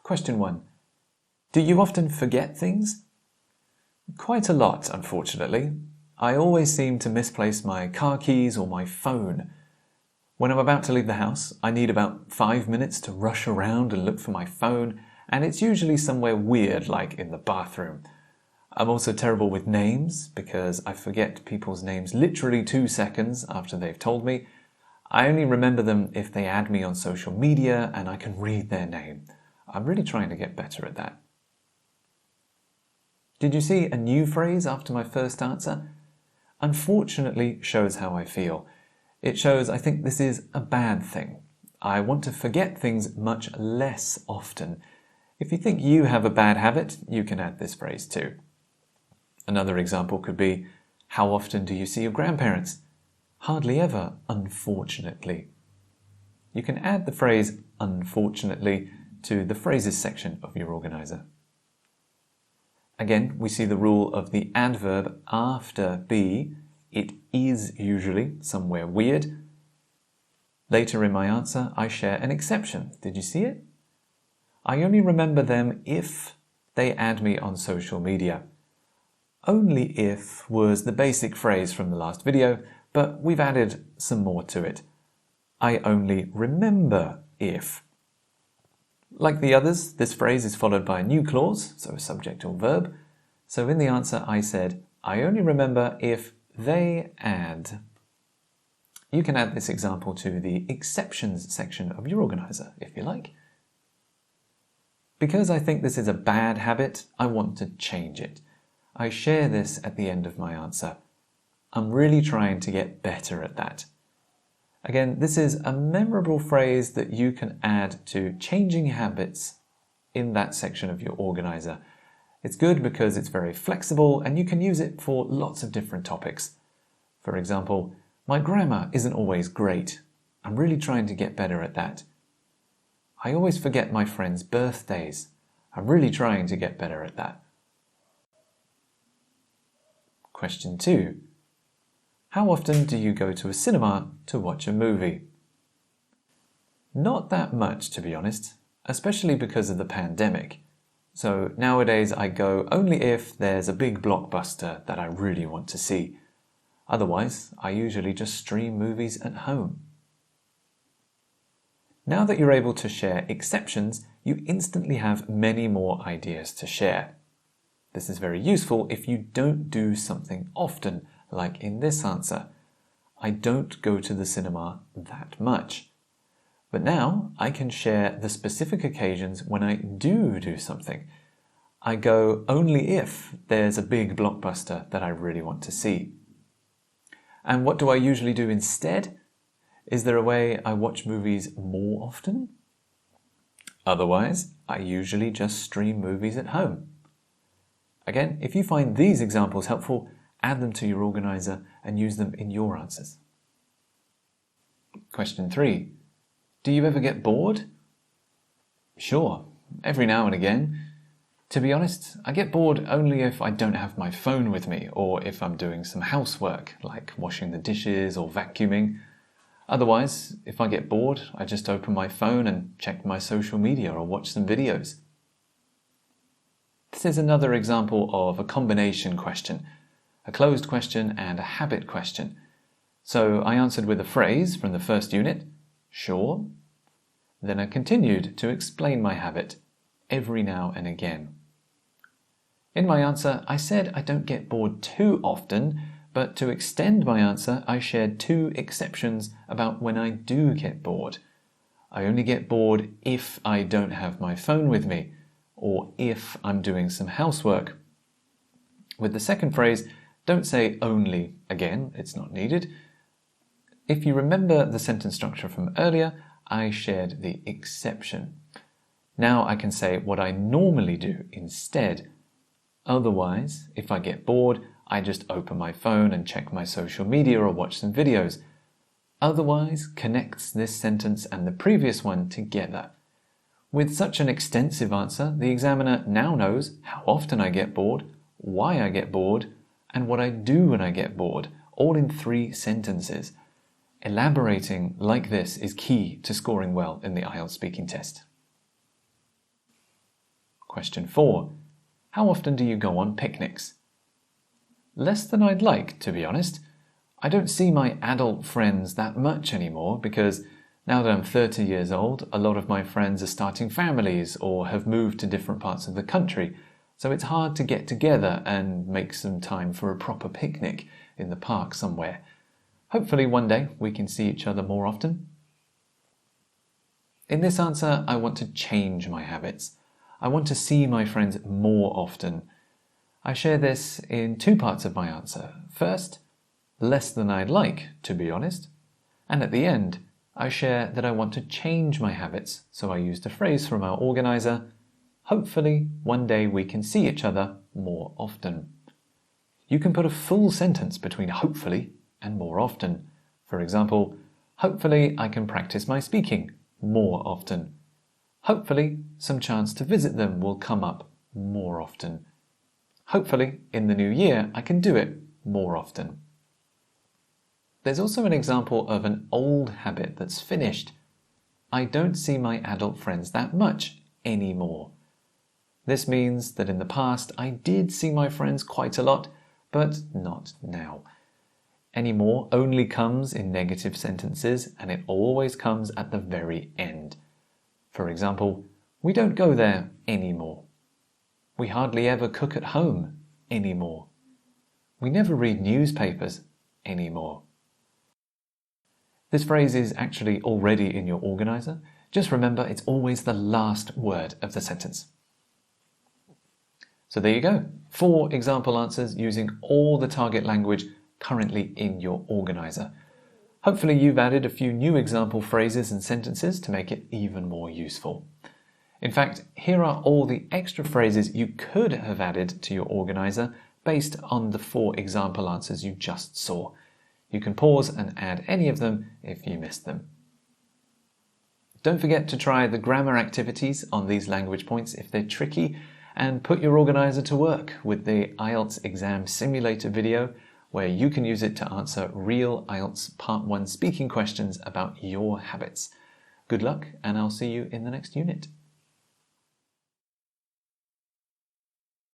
Question 1. Do you often forget things? Quite a lot, unfortunately. I always seem to misplace my car keys or my phone. When I'm about to leave the house, I need about 5 minutes to rush around and look for my phone, and it's usually somewhere weird, like in the bathroom. I'm also terrible with names because I forget people's names literally 2 seconds after they've told me. I only remember them if they add me on social media and I can read their name. I'm really trying to get better at that. Did you see a new phrase after my first answer? Unfortunately shows how I feel. It shows I think this is a bad thing. I want to forget things much less often. If you think you have a bad habit, you can add this phrase too. Another example could be, how often do you see your grandparents? Hardly ever, unfortunately. You can add the phrase unfortunately to the phrases section of your organizer. Again, we see the rule of the adverb after be. It is usually somewhere weird. Later in my answer, I share an exception. Did you see it? I only remember them if they add me on social media. Only if was the basic phrase from the last video, but we've added some more to it. I only remember if. Like the others, this phrase is followed by a new clause, so a subject or verb. So in the answer I said, I only remember if they add. You can add this example to the exceptions section of your organizer, if you like. Because I think this is a bad habit, I want to change it. I share this at the end of my answer. I'm really trying to get better at that. Again, this is a memorable phrase that you can add to changing habits in that section of your organizer. It's good because it's very flexible and you can use it for lots of different topics. For example, my grammar isn't always great. I'm really trying to get better at that. I always forget my friends' birthdays. I'm really trying to get better at that. Question 2. How often do you go to a cinema to watch a movie? Not that much, to be honest, especially because of the pandemic. So nowadays I go only if there's a big blockbuster that I really want to see. Otherwise, I usually just stream movies at home. Now that you're able to share exceptions, you instantly have many more ideas to share. This is very useful if you don't do something often, like in this answer. I don't go to the cinema that much. But now I can share the specific occasions when I do something. I go only if there's a big blockbuster that I really want to see. And what do I usually do instead? Is there a way I watch movies more often? Otherwise, I usually just stream movies at home. Again, if you find these examples helpful, add them to your organizer and use them in your answers. Question 3. Do you ever get bored? Sure, every now and again. To be honest, I get bored only if I don't have my phone with me or if I'm doing some housework, like washing the dishes or vacuuming. Otherwise, if I get bored, I just open my phone and check my social media or watch some videos. This is another example of a combination question, a closed question and a habit question. So I answered with a phrase from the first unit, sure. Then I continued to explain my habit, every now and again. In my answer, I said I don't get bored too often, but to extend my answer, I shared 2 exceptions about when I do get bored. I only get bored if I don't have my phone with me, or if I'm doing some housework. With the second phrase, don't say only again, it's not needed. If you remember the sentence structure from earlier, I shared the exception. Now I can say what I normally do instead. Otherwise, if I get bored, I just open my phone and check my social media or watch some videos. Otherwise connects this sentence and the previous one together. With such an extensive answer, the examiner now knows how often I get bored, why I get bored, and what I do when I get bored, all in 3 sentences. Elaborating like this is key to scoring well in the IELTS speaking test. Question 4. How often do you go on picnics? Less than I'd like, to be honest. I don't see my adult friends that much anymore because now that I'm 30 years old, a lot of my friends are starting families or have moved to different parts of the country, so it's hard to get together and make some time for a proper picnic in the park somewhere. Hopefully one day we can see each other more often. In this answer, I want to change my habits. I want to see my friends more often. I share this in two parts of my answer. First, less than I'd like, to be honest. And at the end, I share that I want to change my habits, so I used a phrase from our organizer, hopefully one day we can see each other more often. You can put a full sentence between hopefully and more often. For example, hopefully I can practice my speaking more often. Hopefully some chance to visit them will come up more often. Hopefully in the new year I can do it more often. There's also an example of an old habit that's finished. I don't see my adult friends that much anymore. This means that in the past I did see my friends quite a lot, but not now. Anymore only comes in negative sentences and it always comes at the very end. For example, we don't go there anymore. We hardly ever cook at home anymore. We never read newspapers anymore. This phrase is actually already in your organizer. Just remember it's always the last word of the sentence. So there you go. 4 example answers using all the target language currently in your organizer. Hopefully you've added a few new example phrases and sentences to make it even more useful. In fact, here are all the extra phrases you could have added to your organizer based on the 4 example answers you just saw. You can pause and add any of them if you missed them. Don't forget to try the grammar activities on these language points if they're tricky, and put your organizer to work with the IELTS exam simulator video where you can use it to answer real IELTS Part 1 speaking questions about your habits. Good luck, and I'll see you in the next unit.